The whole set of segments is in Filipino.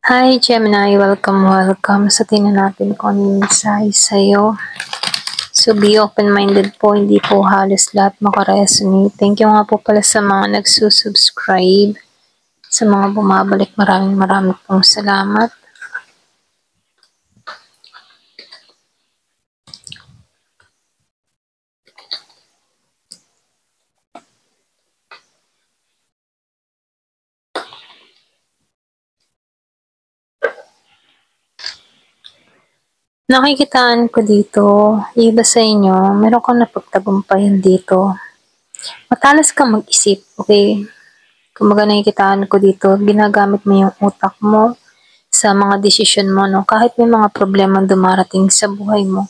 Hi Gemini, welcome. So tingnan natin kung ano yung mensahe sa'yo. So be open-minded po, hindi po halos lahat makaresonate. Thank you nga po pala sa mga nagsusubscribe, sa mga bumabalik, maraming pong salamat. Nakikitaan ko dito, iba sa inyo, meron kang napagtagumpayan dito. Matalas kang mag-isip, okay? Kumbaga nakikitaan ko dito, ginagamit mo yung utak mo sa mga desisyon mo, no? Kahit may mga problema dumarating sa buhay mo,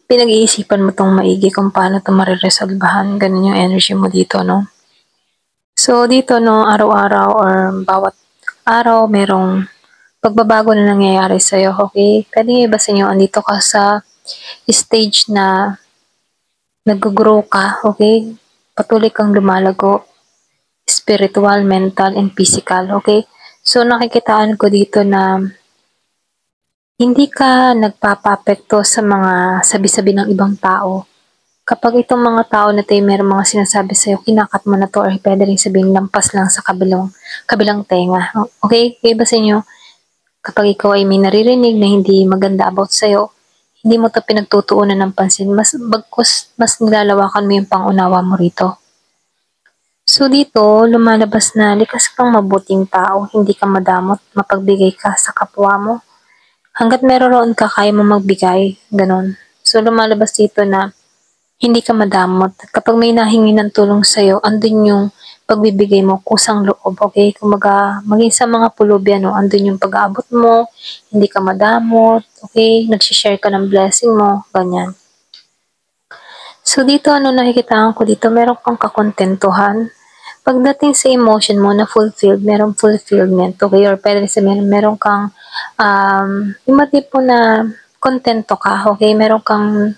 pinag-iisipan mo tong maigi kung paano ito mariresolbahan. Ganun yung energy mo dito, no? So, dito, no, araw-araw or bawat araw, merong pagbabago na nangyayari sa'yo, okay? Pwede nga iba sa inyo, andito ka sa stage na nag-grow ka, okay? Patuloy kang lumalago, spiritual, mental, and physical, okay? So, nakikitaan ko dito na hindi ka nagpapapekto sa mga sabi-sabi ng ibang tao. Kapag itong mga tao na 'to ay merong mga sinasabi sa'yo, kinakat mo na 'to or puwede ring sabihing lampas lang sa kabilang tenga. Okay? Kaya ba sa inyo, kapag ikaw ay may naririnig na hindi maganda about sa'yo, hindi mo 'to pinagtutuunan ng pansin, bagkus mas nilalawakan mo yung pang-unawa mo rito. So dito, lumalabas na likas kang mabuting tao, hindi ka madamot, mapagbigay ka sa kapwa mo. Hangga't meron ka, kaya mo magbigay, gano'n. So lumalabas dito na hindi ka madamot. Kapag may nahingi ng tulong sa'yo, andun yung pagbibigay mo, kusang loob, okay? Kumbaga, maging sa mga pulubi, ano, andun yung pag-aabot mo, hindi ka madamot, okay? Nagsishare ka ng blessing mo, ganyan. So dito, ano nakikitaan ko dito, meron kang kakontentuhan. Pagdating sa emotion mo na fulfilled, merong fulfillment, okay? Or pwede sabihin, meron kang, yung tipo na kontento ka, okay? Meron kang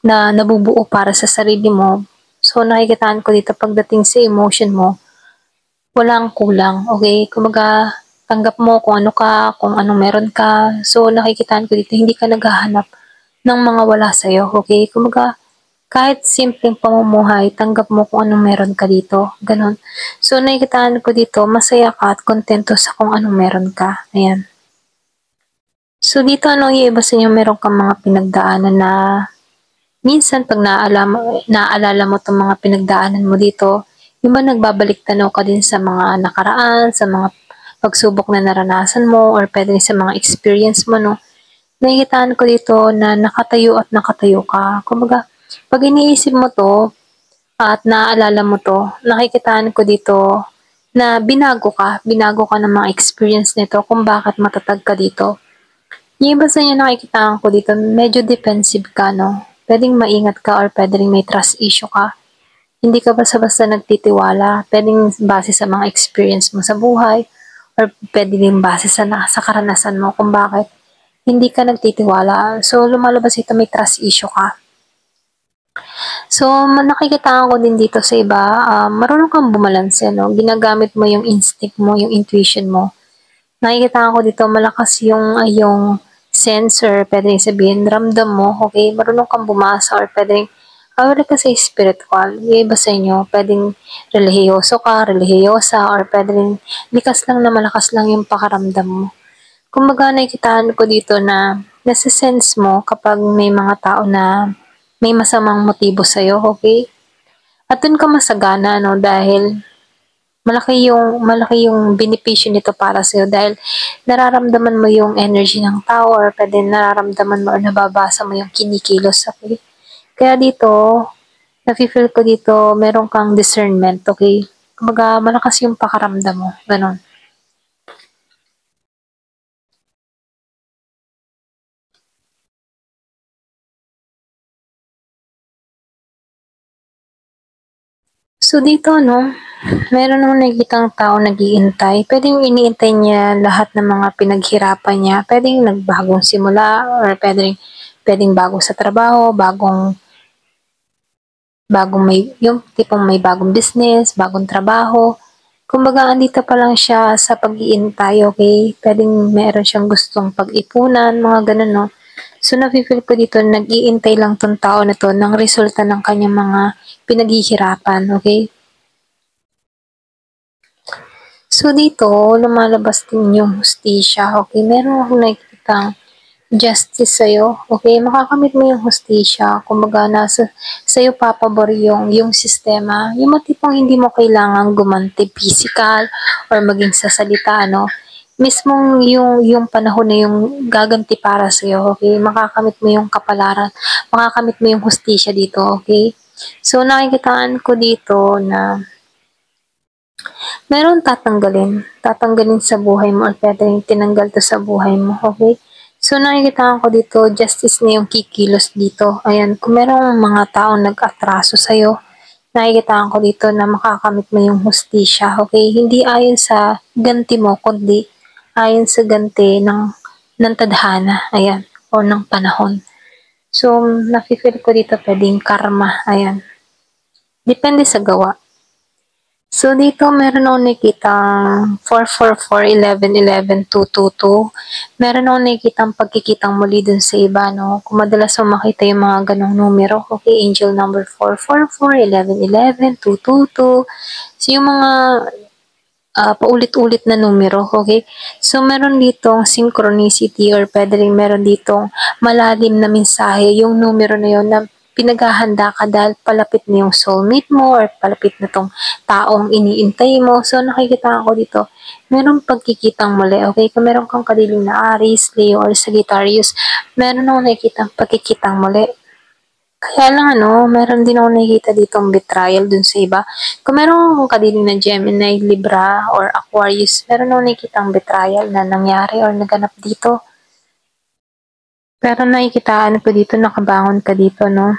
na nabubuo para sa sarili mo. So, nakikitaan ko dito pagdating sa emotion mo, walang kulang, okay? Kumbaga, tanggap mo kung ano ka, kung anong meron ka. So, nakikitaan ko dito, hindi ka naghahanap ng mga wala sa'yo, okay? Kumbaga, kahit simpleng pamumuhay, tanggap mo kung anong meron ka dito. Ganon. So, nakikitaan ko dito, masaya ka at kontento sa kung anong meron ka. Ayan. So, dito, ano yung iba sa inyo, meron kang mga pinagdaanan na minsan 'pag naaalala mo 'tong mga pinagdaanan mo dito, yung ba nagbabalik tanaw ka din sa mga nakaraan, sa mga pagsubok na naranasan mo or puwede rin sa mga experience mo 'no. Nakikitaan ko dito na nakatayo at nakatayo ka. Kumbaga 'pag iniisip mo 'to at naaalala mo 'to, nakikitaan ko dito na binago ka ng mga experience nito kung bakit matatag ka dito. Yung iba sa inyo nakikitaan ko dito, medyo defensive ka, no? Pwedeng maingat ka or pwede ring may trust issue ka. Hindi ka basta-basta nagtitiwala. Pwedeng base sa mga experience mo sa buhay or pwede din base sa karanasan mo kung bakit hindi ka nagtitiwala. So, lumalabas ito may trust issue ka. So, nakikitaan ko din dito sa iba, marunong kang bumalanse, no? Ginagamit mo yung instinct mo, yung intuition mo. Nakikita ko dito malakas yung sensor, puwede ring sabihin ramdam mo, okay? Marunong kang bumasa or puwedeng aware ka sa spiritual. Yung iba sa inyo, puwedeng relihiyoso ka, relihiyosa, or puwede ring likas lang na malakas lang yung pakaramdam mo. Kumbaga nakikitaan ko dito na nase-sense mo kapag may mga tao na may masamang motibo sa'yo, okay? At dun ka masagana 'no, dahil malaki yung benepisyo nito para sa'yo dahil nararamdaman mo yung energy ng tao or puwede nararamdaman mo or nababasa mo yung kinikilos, okey? Kaya dito, nafi-feel ko dito meron kang discernment, okey? Kumbaga malakas yung pakiramdam mo, gano'n. So dito 'no, meron akong nakikitang taong nag-iintay. Puwedeng iniintay niya lahat ng mga pinaghirapan niya. Puwedeng nagbagong simula or puwedeng bago sa trabaho, bagong may yung tipong may bagong business, bagong trabaho. Kumbaga andito pa lang siya sa pag-iintay, okay? Puwedeng meron siyang gustong pag-ipunan, mga gano'n 'no. So nafi-feel ko dito nag-iintay lang 'tong tao na 'to ng resulta ng kanyang mga pinaghihirapan, okay? So dito lumalabas din yung hustisya, okay? Meron akong nakikitang justice sa'yo, okay? Makakamit mo yung hustisya, kumbaga nasa sa'yo papabor yung sistema, yung mga tipong hindi mo kailangang gumanti physical or maging sa salita ano, mismong yung panahon na yung gaganti para sa'yo, okay? Makakamit mo yung kapalaran, makakamit mo yung hustisya dito, okay? So nakikitaan ko dito na meron tatanggalin sa buhay mo or puwedeng tinanggal 'to sa buhay mo, okay? So nakikitaan ko dito justice na yung kikilos dito, ayan. Kung merong mga taong nag-atraso sa'yo, nakikitaan ko dito na makakamit mo yung hustisya, okay? Hindi ayon sa ganti mo kundi ayon sa ganti ng tadhana, ayan, o ng panahon. So nafi-feel ko dito puwedeng karma, ayan. Depende sa gawa. So, dito meron akong nakikitang 444, 1111, 222. Meron akong nakikitang pagkikitang muli dun sa iba, no? Kung madalas mo makita yung mga ganong numero, okay, angel number 444, 1111, 222. So, yung mga paulit-ulit na numero, okay? So, meron ditong synchronicity or pwede rin meron ditong malalim na mensahe yung numero na yun na pinaghahanda ka dahil palapit na yung soulmate mo or palapit na tong taong iniintay mo. So, nakikita ko dito, merong pagkikitang muli, okay? Kung meron kang kadiling na Aries, Leo, or Sagittarius, meron akong nakikita pagkikitang muli. Kaya lang ano, meron din akong nakikita ditong betrayal dun sa iba. Kung meron akong kadiling na Gemini, Libra, or Aquarius, meron akong nakikitang betrayal na nangyari or naganap dito. Pero nakikitaan ko dito, nakabangon ka dito, no?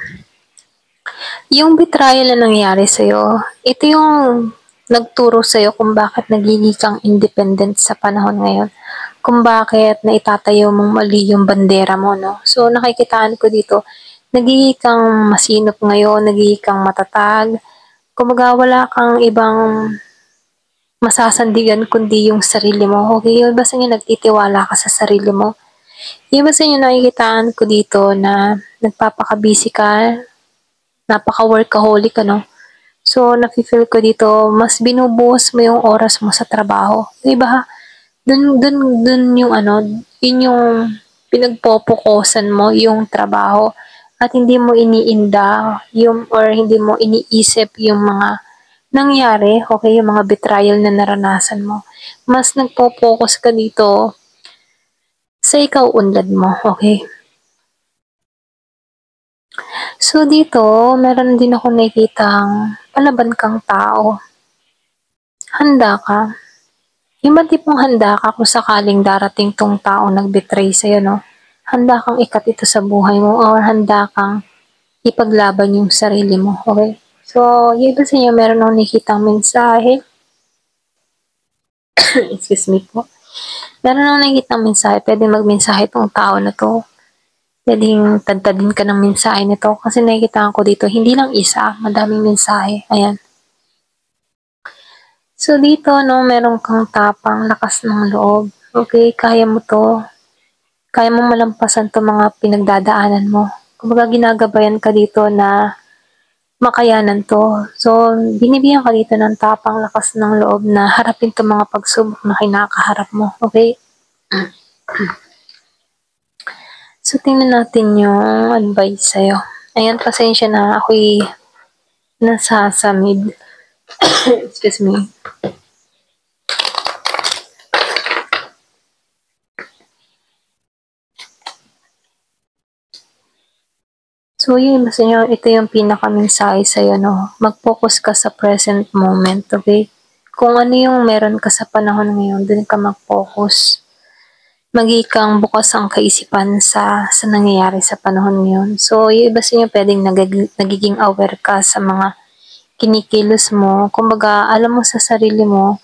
Yung betrayal na nangyari sa'yo, ito yung nagturo sa'yo kung bakit nagiging kang independent sa panahon ngayon. Kung bakit naitatayo mong mali yung bandera mo, no? So, nakikitaan ko dito, nagiging kang masinop ngayon, nagiging kang matatag. Kumbaga, wala kang ibang masasandigan kundi yung sarili mo. Okay, yung iba sa inyo nagtitiwala ka sa sarili mo. Yung iba sa inyo nakikitaan ko dito na nagpapaka-busy ka, napaka-workaholic ano. So, nafe-feel ko dito, mas binubuhos mo yung oras mo sa trabaho. Yung iba ha, dun yung ano, yun yung pinagpopokusan mo, yung trabaho. At hindi mo iniinda, yung, or hindi mo iniisip yung mga nangyari, okay, yung mga betrayal na naranasan mo. Mas nagpo-focus ka dito sa ikaw unlad mo, okay? So dito, meron din ako nakikitang palaban kang tao. Handa ka. Yung ba tipong handa ka kung sakaling darating tong tao nag-betray sa'yo, no? Handa kang ikat ito sa buhay mo or handa kang ipaglaban yung sarili mo, okay? So, yung iba sa inyo, meron akong nakikitang mensahe. Excuse me po. Meron akong nakikitang mensahe. Pwede magmensahe tong tao na to. Pwedeng tadtadin ka ng mensahe nito kasi nakikita ko dito, hindi lang isa, madaming mensahe. Ayan. So, dito, no, meron kang tapang, lakas ng loob. Okay, kaya mo to. Kaya mo malampasan to mga pinagdadaanan mo. Kumbaga, ginagabayan ka dito na makayanan to. So, binibigyan ka dito ng tapang, lakas ng loob na harapin to mga pagsubok na kinakaharap mo. Okay? So, tingnan natin yung advice sa'yo. Ayan, pasensya na ako'y nasasamid. Excuse me. So, yun, basta nyo, ito yung pinaka-mensahe sa'yo, no? Mag-focus ka sa present moment, okay? Kung ano yung meron ka sa panahon ngayon, dun ka mag-focus. Maging kang bukas ang kaisipan sa nangyayari sa panahon ngayon. So, yung iba sa inyo, pwedeng nagiging aware ka sa mga kinikilos mo. Kumbaga, alam mo sa sarili mo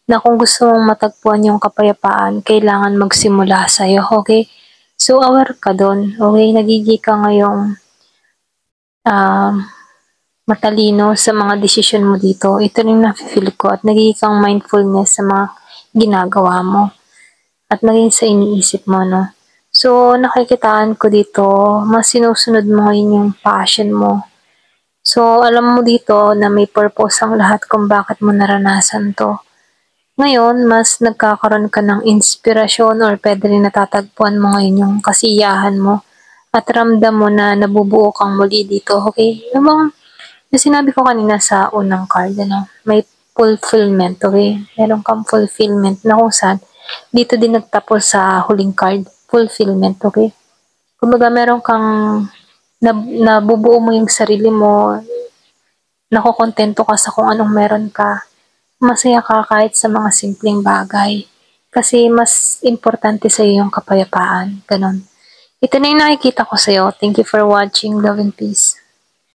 na kung gusto mong matagpuan yung kapayapaan, kailangan magsimula sa'yo, okay? So, aware ka doon, okay? Nagiging ka ngayong um, matalino sa mga desisyon mo dito. Ito rin nafe-feel ko at nagiging kang mindfulness sa mga ginagawa mo at maging sa iniisip mo, no? So, nakikitaan ko dito, mas sinusunod mo ngayon yung passion mo. So, alam mo dito na may purpose ang lahat kung bakit mo naranasan to. Ngayon, mas nagkakaroon ka ng inspirasyon or pwede rin natatagpuan mo ngayon yung kasiyahan mo at ramdam mo na nabubuo kang muli dito, okay? Yung sinabi ko kanina sa unang card, ano, may fulfillment, okay? Meron kang fulfillment na kung saan dito din nagtapos sa huling card, fulfillment, okay? Kumbaga meron kang nabubuo mo yung sarili mo, nakokontento ka sa kung anong meron ka, masaya ka kahit sa mga simpleng bagay. Kasi mas importante sa iyo yung kapayapaan, ganun. Ito na yung nakikita ko sa'yo. Thank you for watching. Love and peace.